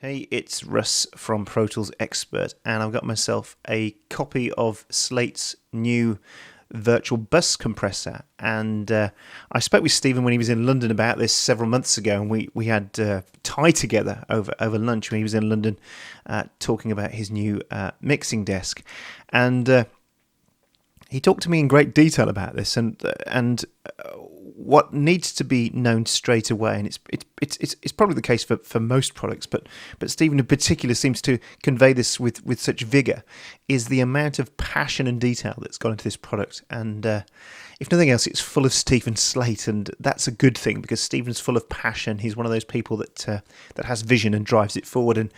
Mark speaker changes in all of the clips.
Speaker 1: Hey, it's Russ from Pro Tools Expert, and I've got myself a copy of Slate's new virtual bus compressor. And I spoke with Stephen when he was in London about this several months ago, and we had tie together over lunch when he was in London talking about his new mixing desk. And he talked to me in great detail about this, and what needs to be known straight away, and it's probably the case for most products, but Stephen in particular seems to convey this with such vigor, is the amount of passion and detail that's gone into this product. And if nothing else, it's full of Stephen Slate, and that's a good thing because Stephen's full of passion. He's one of those people that has vision and drives it forward,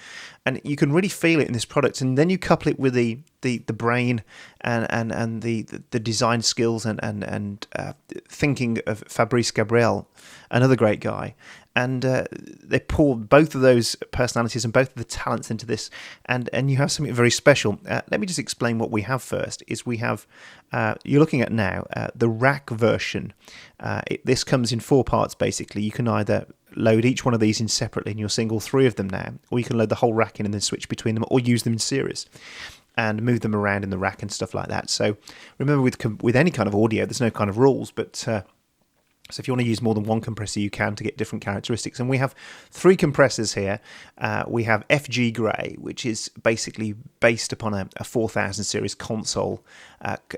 Speaker 1: and you can really feel it in this product. And then you couple it with the brain and the design skills and thinking of Fabrice Gabriel, another great guy. And they pour both of those personalities and both of the talents into this, and you have something very special. Let me just explain what we have first. Is we have, you're looking at now, the rack version. This comes in 4 parts, basically. You can either load each one of these in separately, and you'll single 3 of them now, or you can load the whole rack in and then switch between them, or use them in series and move them around in the rack and stuff like that. So remember, with any kind of audio, there's no kind of rules, but so if you want to use more than one compressor, you can, to get different characteristics. And we have 3 compressors here. We have FG Grey, which is basically based upon a 4000 series console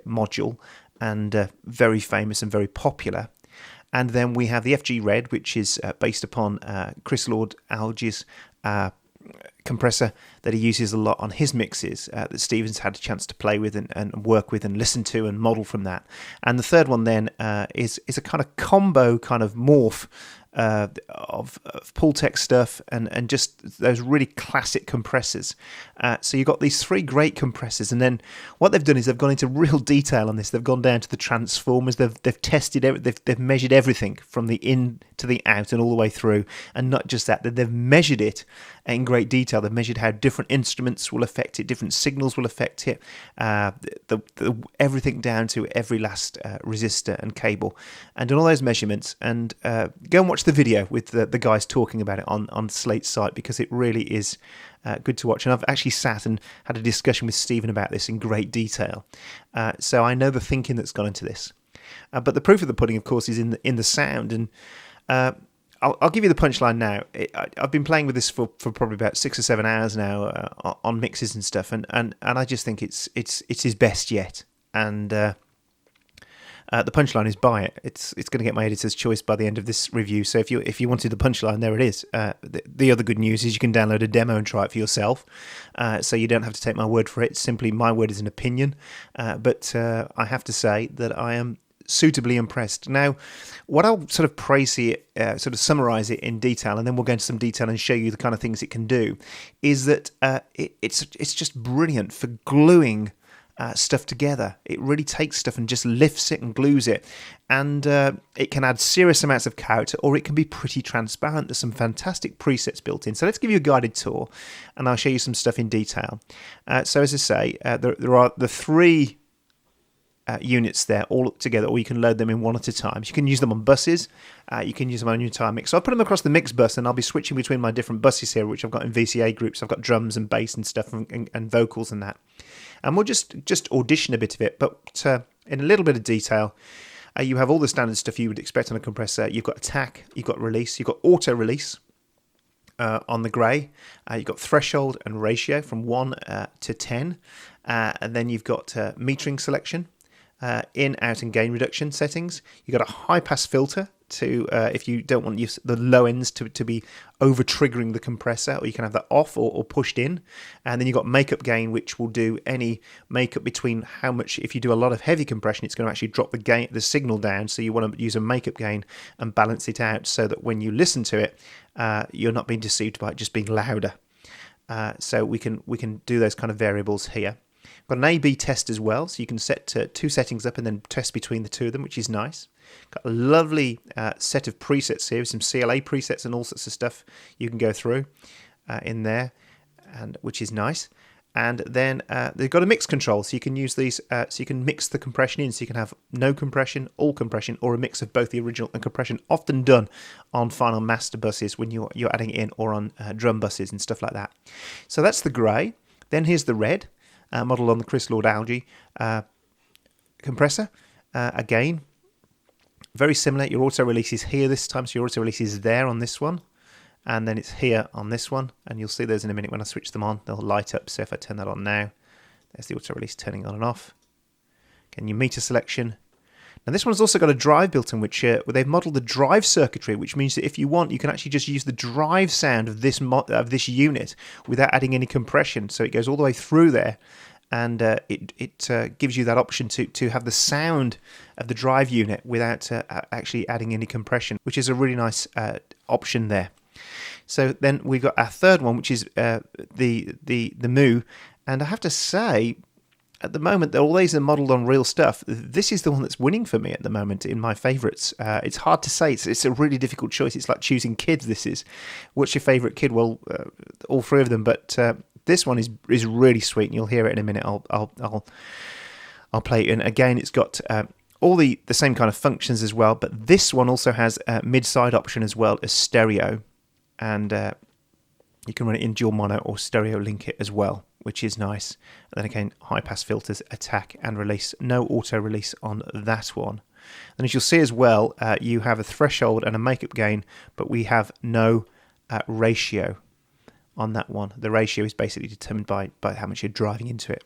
Speaker 1: module, and very famous and very popular. And then we have the FG Red, which is based upon Chris Lord-Alge's compressor that he uses a lot on his mixes, that Stephen's had a chance to play with and work with and listen to and model from that. And the third one then is a kind of combo, kind of morph of Pultec stuff and just those really classic compressors. So you've got these 3 great compressors, and then what they've done is they've gone into real detail on this. They've gone down to the transformers. They've tested they've measured everything from the in to the out and all the way through, and not just that, they've measured it in great detail. They've measured how different instruments will affect it, different signals will affect it, everything down to every last resistor and cable, and done all those measurements. And go and watch the video with the guys talking about it on Slate's site, because it really is good to watch. And I've actually sat and had a discussion with Stephen about this in great detail, so I know the thinking that's gone into this. But the proof of the pudding, of course, is in the sound. And I'll give you the punchline now. I've been playing with this for probably about 6 or 7 hours now on mixes and stuff, and I just think it's his best yet. And the punchline is buy it. It's going to get my editor's choice by the end of this review. So if you wanted the punchline, there it is. The other good news is you can download a demo and try it for yourself. So you don't have to take my word for it. It's simply my word is an opinion. But I have to say that I am suitably impressed. Now, what I'll sort of praise here, sort of summarize it in detail, and then we'll go into some detail and show you the kind of things it can do, is that it's just brilliant for gluing stuff together. It really takes stuff and just lifts it and glues it, and it can add serious amounts of character, or it can be pretty transparent. There's some fantastic presets built in. So let's give you a guided tour, and I'll show you some stuff in detail. So as I say, there are the 3 units there all together, or you can load them in one at a time. You can use them on buses, you can use them on your entire mix. So I'll put them across the mix bus, and I'll be switching between my different buses here, which I've got in VCA groups. I've got drums and bass and stuff, and vocals and that. And we'll just audition a bit of it, but in a little bit of detail. You have all the standard stuff you would expect on a compressor. You've got attack, you've got release, you've got auto release on the Grey. You've got threshold and ratio from 1 to 10, and then you've got metering selection, in, out, and gain reduction settings. You've got a high pass filter to if you don't want the low ends to be over triggering the compressor, or you can have that off or pushed in. And then you've got makeup gain, which will do any makeup between how much. If you do a lot of heavy compression, it's going to actually drop the signal down. So you want to use a makeup gain and balance it out so that when you listen to it, you're not being deceived by it just being louder. So we can do those kind of variables here. Got an A/B test as well, so you can set 2 settings up and then test between the 2 of them, which is nice. Got a lovely set of presets here, some CLA presets and all sorts of stuff you can go through in there, and which is nice. And then they've got a mix control, so you can use these, so you can mix the compression in, so you can have no compression, all compression, or a mix of both the original and compression, often done on final master buses when you're adding it in, or on drum buses and stuff like that. So that's the grey. Then here's the red, modelled on the Chris Lord Alge compressor. Again, very similar. Your auto release is here this time, so your auto release is there on this one. And then it's here on this one, and you'll see those in a minute when I switch them on. They'll light up, so if I turn that on now, there's the auto release turning on and off. Again, your meter selection. Now this one's also got a drive built in, which where they've modelled the drive circuitry, which means that if you want, you can actually just use the drive sound of this unit without adding any compression. So it goes all the way through there, and it gives you that option to have the sound of the drive unit without actually adding any compression, which is a really nice option there. So then we've got our third one, which is the Moo, and I have to say, at the moment, all these are modelled on real stuff. This is the one that's winning for me at the moment in my favourites. It's hard to say. It's a really difficult choice. It's like choosing kids. This is, what's your favourite kid? Well, all three of them, but this one is really sweet, and you'll hear it in a minute. I'll play it, and again, it's got all the same kind of functions as well. But this one also has a mid-side option as well as stereo. And you can run it in dual mono or stereo link it as well, which is nice. And then again, high pass filters, attack and release. No auto release on that one. And as you'll see as well, you have a threshold and a makeup gain, but we have no ratio on that one. The ratio is basically determined by how much you're driving into it.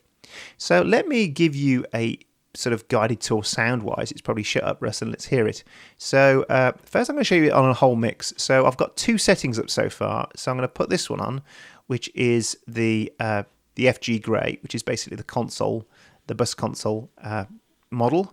Speaker 1: So let me give you a sort of guided tour sound-wise. It's probably shut up, Russ, and let's hear it. So first I'm going to show you it on a whole mix. So I've got two settings up so far. So I'm going to put this one on, which is the FG Grey, which is basically the console, the bus console model.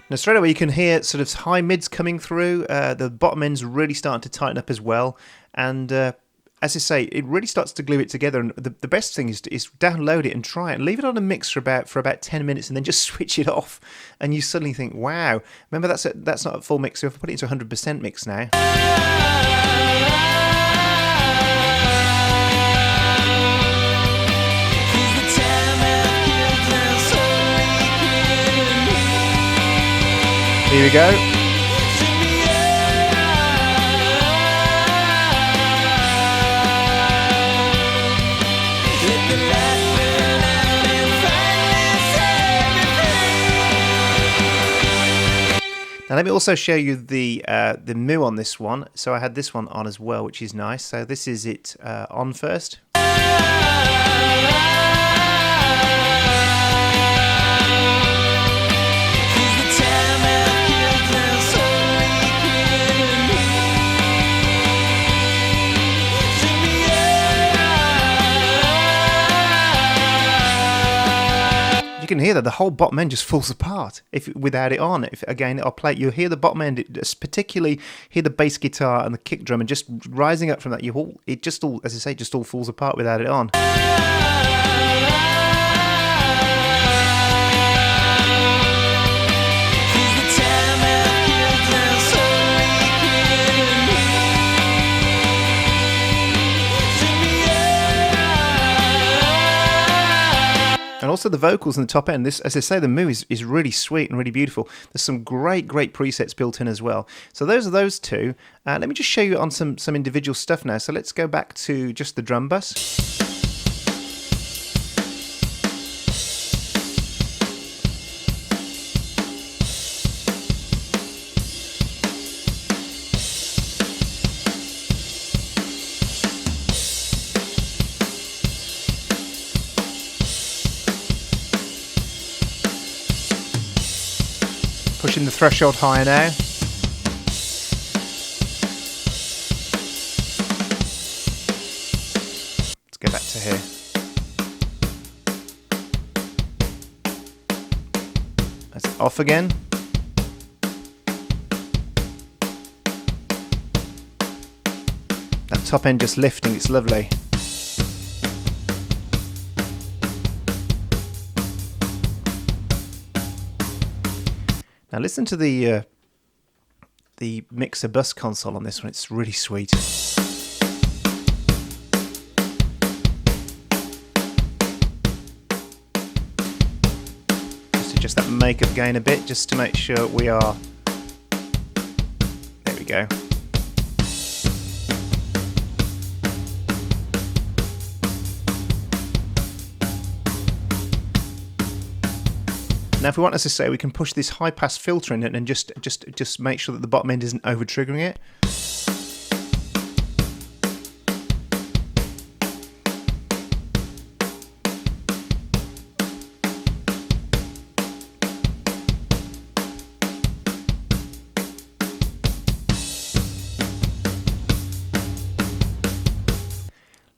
Speaker 1: Now straight away you can hear sort of high mids coming through, the bottom end's really starting to tighten up as well, and as I say, it really starts to glue it together, and the best thing is download it and try it, and leave it on a mix for about 10 minutes, and then just switch it off, and you suddenly think, wow, remember that's not a full mix, so if I put it into 100% mix now. Here we go. Now let me also show you the Moo on this one. So I had this one on as well, which is nice. So this is it on first. You can hear that the whole bottom end just falls apart without it on. Again, I'll play it. You'll hear the bottom end, particularly hear the bass guitar and the kick drum, and just rising up from that, it just all, as I say, just all falls apart without it on. And also the vocals in the top end. This, as I say, the Moo is really sweet and really beautiful. There's some great presets built in as well. So those are those two. Let me just show you on some individual stuff now. So let's go back to just the drum bus. Pushing the threshold higher now. Let's go back to here. That's Off again. That top end just lifting, it's lovely. Now listen to the mixer bus console on this one, it's really sweet. Just that makeup gain a bit, just to make sure we are. There we go. Now, if we want, as I say, we can push this high pass filter in it and just make sure that the bottom end isn't over triggering it.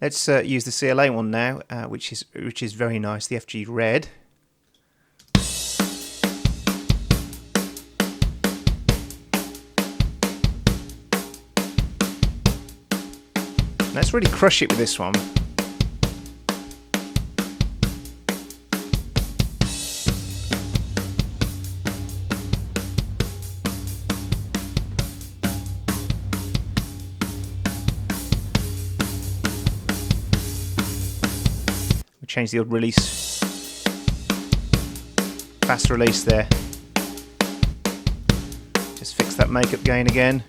Speaker 1: Let's use the CLA one now, which is very nice. The FG Red. Let's really crush it with this one. Change the old release, fast release there. Just fix that makeup gain again.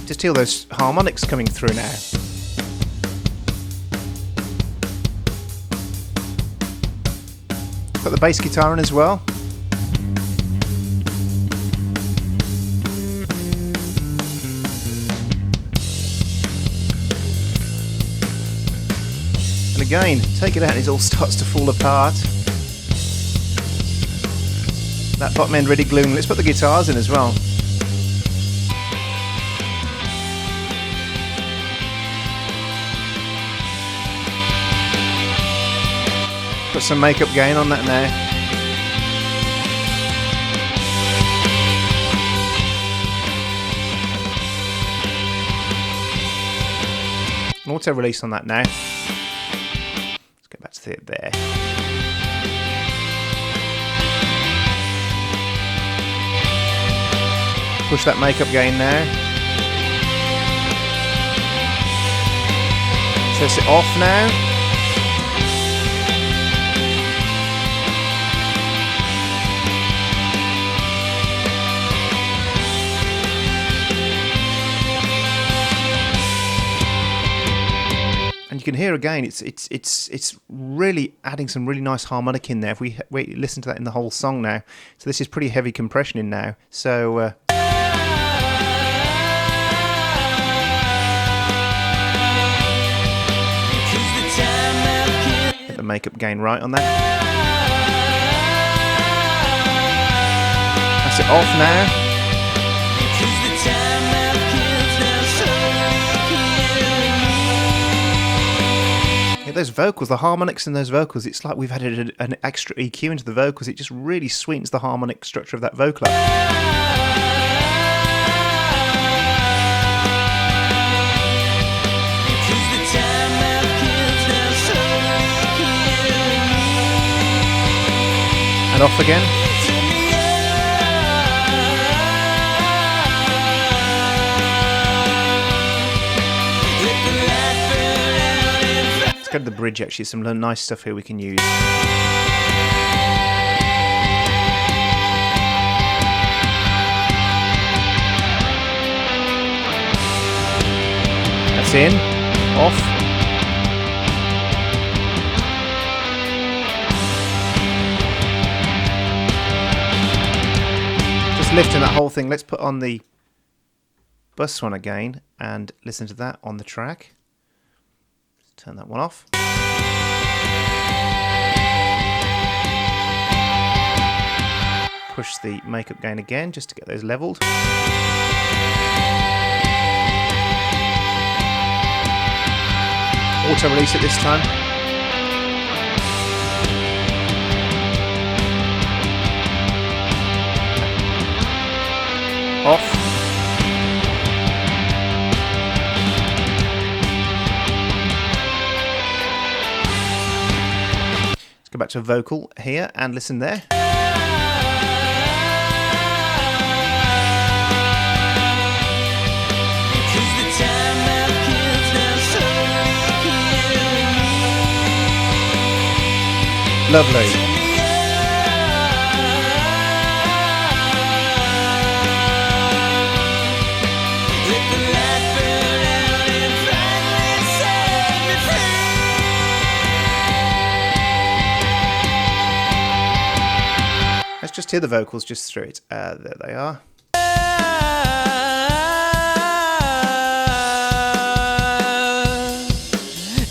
Speaker 1: Just feel those harmonics coming through now. Got the bass guitar in as well. Again, take it out and it all starts to fall apart. That bottom end really gluing. Let's put the guitars in as well. Put some makeup gain on that now. Auto release on that now. Back to it there. Push that makeup gain now. Test it off now. And you can hear again, it's really adding some really nice harmonic in there. If we listen to that in the whole song now, so this is pretty heavy compression in now. So get the makeup gain right on that. That's it off now. Those vocals, the harmonics in those vocals, it's like we've added an extra EQ into the vocals. It just really sweetens the harmonic structure of that vocal up. And off again. Go to the bridge, actually, some nice stuff here we can use. That's in, off. Just lifting that whole thing. Let's put on the bus one again and listen to that on the track. Turn that one off. Push the makeup gain again just to get those leveled. Auto release it this time. Off. Let's go back to a vocal here and listen there. Lovely. Let's just hear the vocals just through it. There they are.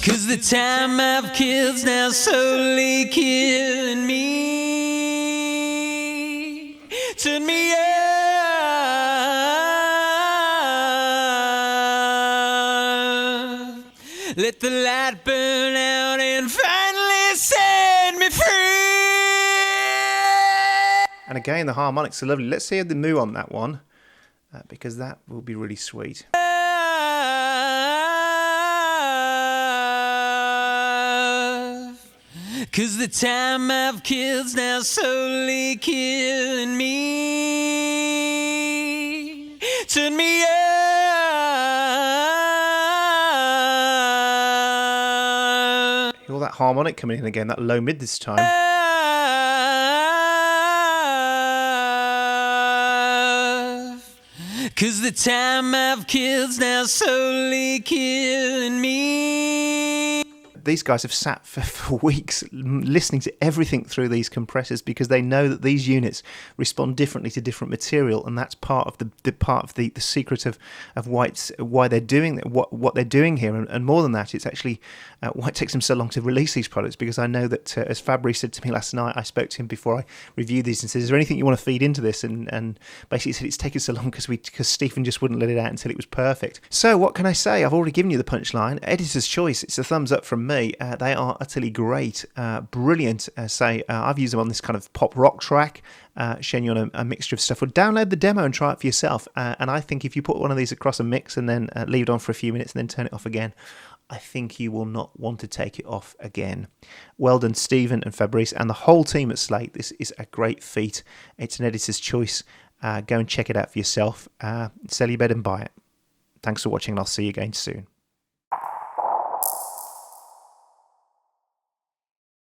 Speaker 2: 'Cause the time of kids now slowly killing me. Turn me up. Let the light burn out and finally set me free.
Speaker 1: And again, the harmonics are lovely. Let's hear the moo on that one, because that will be really sweet.
Speaker 2: 'Cause the time of kids now slowly killing me. Turn me up.
Speaker 1: All that harmonic coming in again, that low mid this time.
Speaker 2: 'Cause the time of kids now slowly killing me.
Speaker 1: These guys have sat for weeks listening to everything through these compressors because they know that these units respond differently to different material, and that's part of the secret of why they're doing what they're doing here. And more than that, it's actually why it takes them so long to release these products, because I know that as Fabry said to me last night, I spoke to him before I reviewed these and said, is there anything you want to feed into this? And basically said it's taken so long because Stephen just wouldn't let it out until it was perfect. So what can I say? I've already given you the punchline. Editor's choice. It's a thumbs up from me. They are utterly great, brilliant. I've used them on this kind of pop rock track, showing you on a mixture of stuff. Well, download the demo and try it for yourself. And I think if you put one of these across a mix and then leave it on for a few minutes and then turn it off again, I think you will not want to take it off again. Well done, Stephen and Fabrice and the whole team at Slate. This is a great feat. It's an editor's choice. Go and check it out for yourself. Sell your bed and buy it. Thanks for watching, and I'll see you again soon.